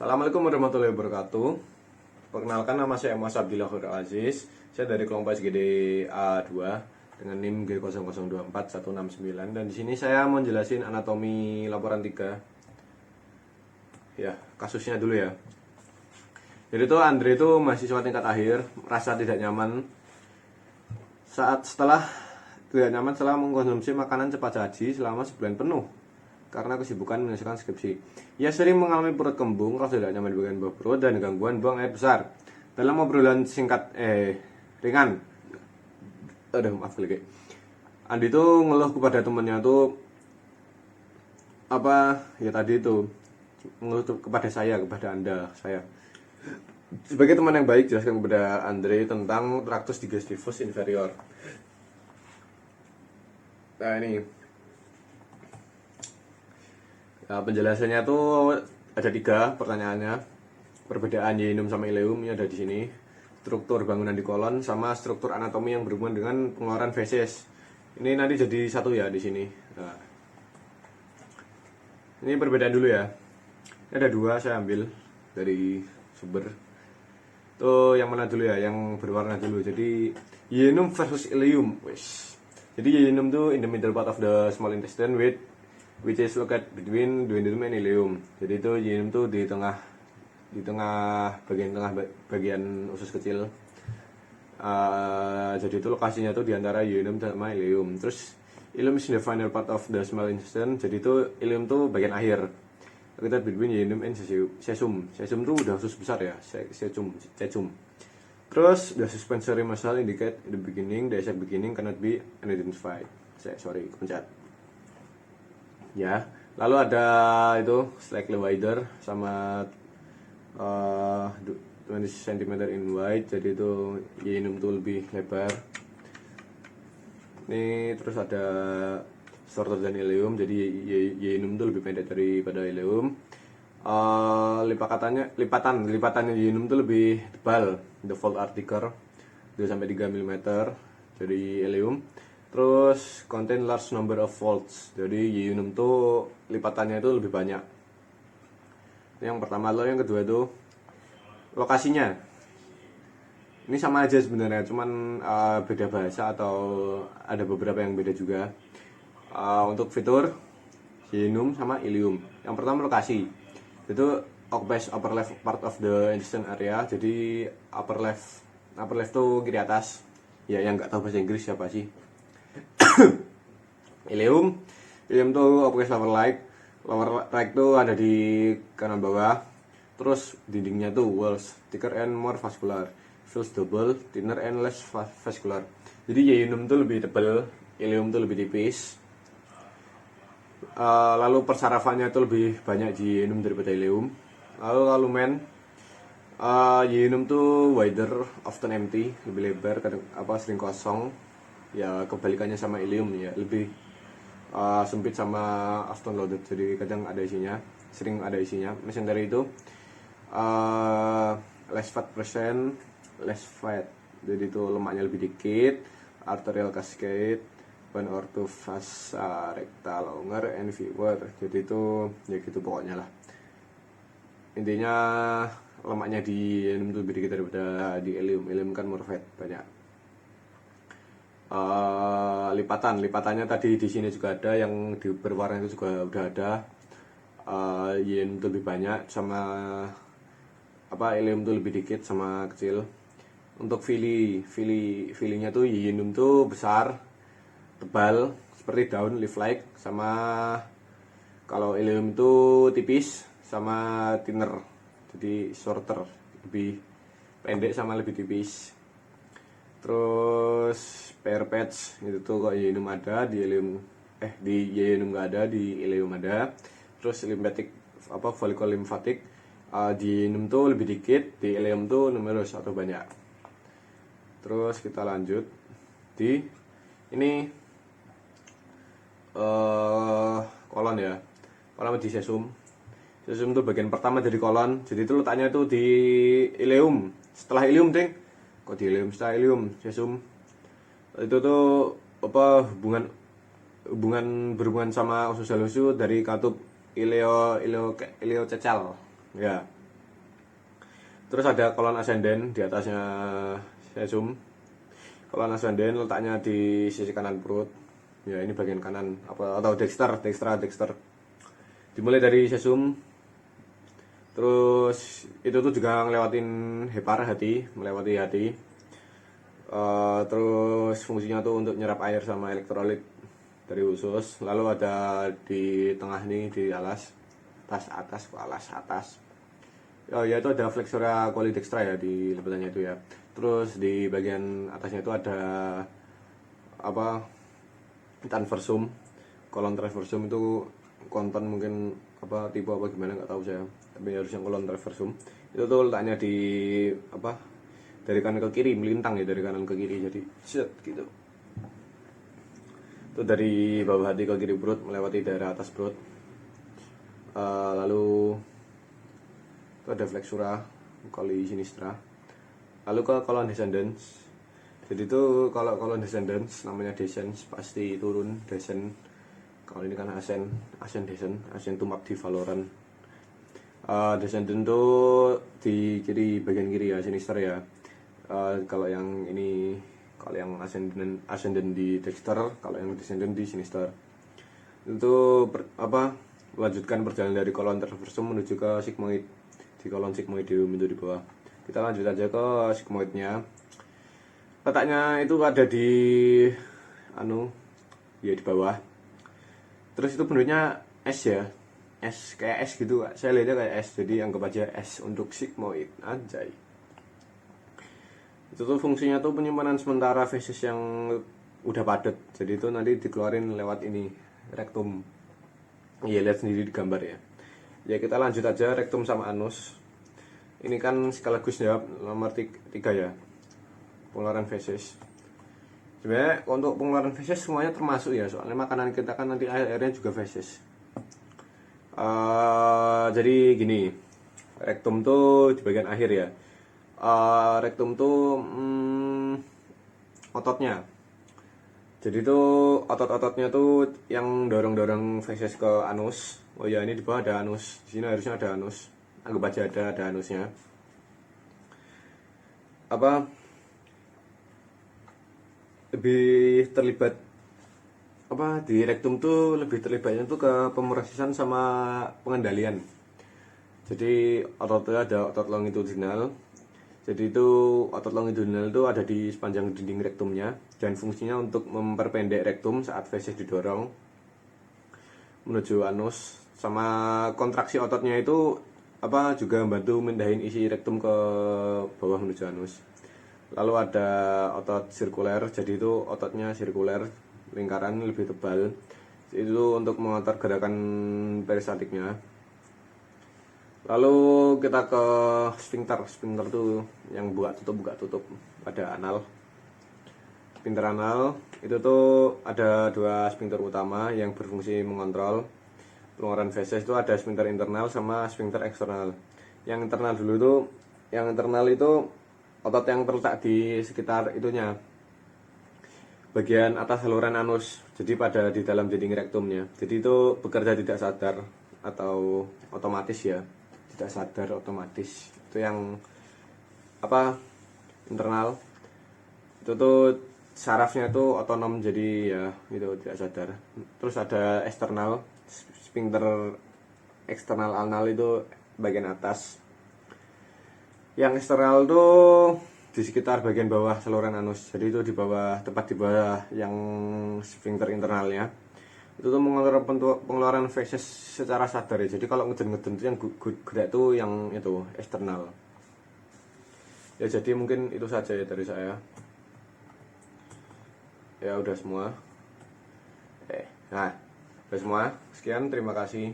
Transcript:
Assalamualaikum warahmatullahi wabarakatuh. Perkenalkan, nama saya Mas Abdillah Khairul Aziz. Saya dari kelompok SGD A2 dengan NIM G0024169, dan di sini saya mau jelasin anatomi laporan 3. Ya, kasusnya dulu ya. Jadi itu Andre itu mahasiswa tingkat akhir, merasa tidak nyaman setelah mengkonsumsi makanan cepat saji selama sebulan penuh karena kesibukan menyelesaikan skripsi. Ia sering mengalami perut kembung, rasa tidak nyaman di bagian bawah perut, dan gangguan buang air besar. Dalam obrolan singkat ringan, maaf lagi. Andi itu ngeluh kepada temannya tuh ngeluh kepada saya. Sebagai teman yang baik, jelaskan kepada Andre tentang tractus digestivus inferior. Nah ini penjelasannya tuh ada 3 pertanyaannya. Perbedaan yeinum sama ileum ini ada di sini. Struktur bangunan di kolon sama struktur anatomi yang berhubungan dengan pengeluaran feses. Ini nanti jadi satu ya di sini. Nah, ini perbedaan dulu ya. Ini ada 2, saya ambil dari sumber. Tuh yang mana dulu ya? Yang berwarna dulu. Jadi yeinum versus ileum. Jadi yeinum tuh in the middle part of the small intestine which is located between duodenum and ileum. Jadi itu yeinum tuh di tengah bagian usus kecil. Jadi itu lokasinya tuh di antara yeinum sama ileum. Terus ileum is the final part of the small intestine. Jadi itu ileum tuh bagian akhir. Located between yeinum and cecum. Cecum tuh udah usus besar ya, cecum. Terus the suspensory muscle indicate in the beginning, the exact beginning cannot be identified. Kepencet. Ya, lalu ada itu slightly wider sama 20 cm in wide, jadi itu yeinum tuh lebih lebar. Ini terus ada shorter than ileum, jadi yeinum tuh lebih pendek daripada ileum. Lipatannya yeinum tuh lebih tebal, the fold are thicker, 2-3 mm dari ileum. Terus contain large number of folds, jadi yeinum tuh lipatannya itu lebih banyak. Yang pertama. Lalu yang kedua tuh lokasinya. Ini sama aja sebenarnya, cuman beda bahasa atau ada beberapa yang beda juga. Untuk fitur yeinum sama ileum. Yang pertama lokasi. Itu occupies upper left part of the intestine area. Jadi upper left tuh kiri atas. Ya, yang nggak tahu bahasa Inggris siapa sih? Ileum tuh occupies lower right tuh ada di kanan bawah. Terus dindingnya tuh walls thicker and more vascular, feels double, thinner and less vascular. Jadi yeinum tuh lebih tebal, ileum tuh lebih tipis. Lalu persarafannya tuh lebih banyak di yeinum daripada ileum. Lalu lumen, yeinum tuh wider, often empty, lebih lebar, sering kosong. Ya kebalikannya sama ileum ya, lebih sempit sama often loaded, jadi kadang sering ada isinya. Mesentery itu less fat percent, jadi itu lemaknya lebih dikit. Arterial cascade, 1 or 2 vasa recta longer and fewer, jadi itu ya gitu pokoknya lah. Intinya lemaknya di yeinum itu lebih dikit daripada di ileum kan more fat banyak. Lipatannya tadi di sini juga ada, yang di berwarna itu juga udah ada. Yeinum itu lebih banyak sama ileum itu lebih dikit sama kecil. Untuk filinya tuh yeinum tuh besar, tebal seperti daun, leaf like, sama kalau ileum itu tipis sama thinner, jadi shorter, lebih pendek sama lebih tipis. Terus pair patch itu tuh kok yeinum ada di ileum, di yeinum nggak ada, di ileum ada. Terus follicle lymphatic di yeinum tuh lebih dikit, di ileum tuh numerous atau banyak. Terus kita lanjut di ini kolon ya, kolon di cecum tuh bagian pertama dari kolon, jadi itu letaknya tuh di ileum, setelah ileum kok di ileum setelah ileum cecum. Itu tuh berhubungan sama usus halus dari katup ileo cecal ya. Terus ada kolon ascendant di atasnya sesum. Kolon ascendant letaknya di sisi kanan perut. Ya, ini bagian kanan atau dexter. Dimulai dari sesum. Terus itu tuh juga ngelewatin melewati hati. Terus fungsinya tuh untuk nyerap air sama elektrolit dari usus. Lalu ada di tengah nih, di alas atas. Oh ya, itu ada flexura quadridextra ya di lebelannya itu ya. Terus di bagian atasnya itu ada apa, transversum. Kolon transversum itu konten mungkin apa tipe apa gimana nggak tahu saya, tapi harusnya kolon transversum itu tuh letaknya di apa, dari kanan ke kiri, melintang ya dari kanan ke kiri, jadi set gitu. Itu dari bawah hati ke kiri perut melewati daerah atas perut. Lalu itu ada flexura coli sinistra. Lalu ke kolon descendens. Jadi itu kalau kolon descendens namanya descens, pasti turun, descend. Kalau ini kan ascend di Valorant. Descendant itu di kiri, bagian kiri ya, sinister ya. Kalau yang ini, kalau yang ascendant di Dexter, kalau yang descendant di sinister. Itu melanjutkan perjalanan dari kolon transversum menuju ke sigmoid, di kolon sigmoideum itu di bawah. Kita lanjut aja ke sigmoidnya. Letaknya itu ada di di bawah. Terus itu bentuknya S ya, S kayak S gitu, saya lihatnya kayak S, jadi anggap aja S untuk sigmoid, anjay. Itu tuh fungsinya tuh penyimpanan sementara feses yang udah padat, jadi itu nanti dikeluarin lewat ini, rektum. Iya, lihat sendiri di gambar ya. Ya, kita lanjut aja rektum sama anus. Ini kan sekaligus jawab nomor 3 ya, pengeluaran feses. Sebenarnya untuk pengeluaran feses semuanya termasuk ya, soalnya makanan kita kan nanti akhirnya juga feses. Jadi gini, rektum tuh di bagian akhir ya. Rektum tuh ototnya. Jadi tuh otot-ototnya tuh yang dorong-dorong feses ke anus. Oh ya, ini di bawah ada anus. Di sini harusnya ada anus. Anggap aja ada anusnya. Lebih terlibat di rektum tuh lebih terlibatnya tuh ke pemrosisan sama pengendalian. Jadi ototnya ada otot longitudinal. Jadi itu otot longitudinal itu ada di sepanjang dinding rektumnya dan fungsinya untuk memperpendek rektum saat feses didorong menuju anus. Sama kontraksi ototnya itu juga membantu mindahin isi rektum ke bawah menuju anus. Lalu ada otot sirkuler, jadi itu ototnya sirkuler, lingkaran lebih tebal. Itu untuk mengatur gerakan peristatiknya. Lalu kita ke sphincter. Sphincter tuh yang buka tutup. Ada anal. Sphincter anal itu tuh ada 2 sphincter utama yang berfungsi mengontrol pengeluaran feses. Itu ada sphincter internal sama sphincter eksternal. Yang internal itu otot yang terletak di sekitar itunya, bagian atas saluran anus, jadi di dalam dinding rektumnya. Jadi itu bekerja tidak sadar atau otomatis ya, tidak sadar otomatis. Itu yang internal. Itu tuh sarafnya tuh otonom, jadi ya itu tidak sadar. Terus ada eksternal, sphincter eksternal anal itu bagian atas. Yang eksternal tuh di sekitar bagian bawah saluran anus, jadi itu tepat di bawah yang sphincter internalnya. Itu tuh mengeluarkan pengeluaran feses secara sadar ya. Jadi kalau ngeden tuh yang gerak tuh yang itu eksternal ya. Jadi mungkin itu saja ya dari saya ya. Udah semua. Udah semua. Sekian, terima kasih.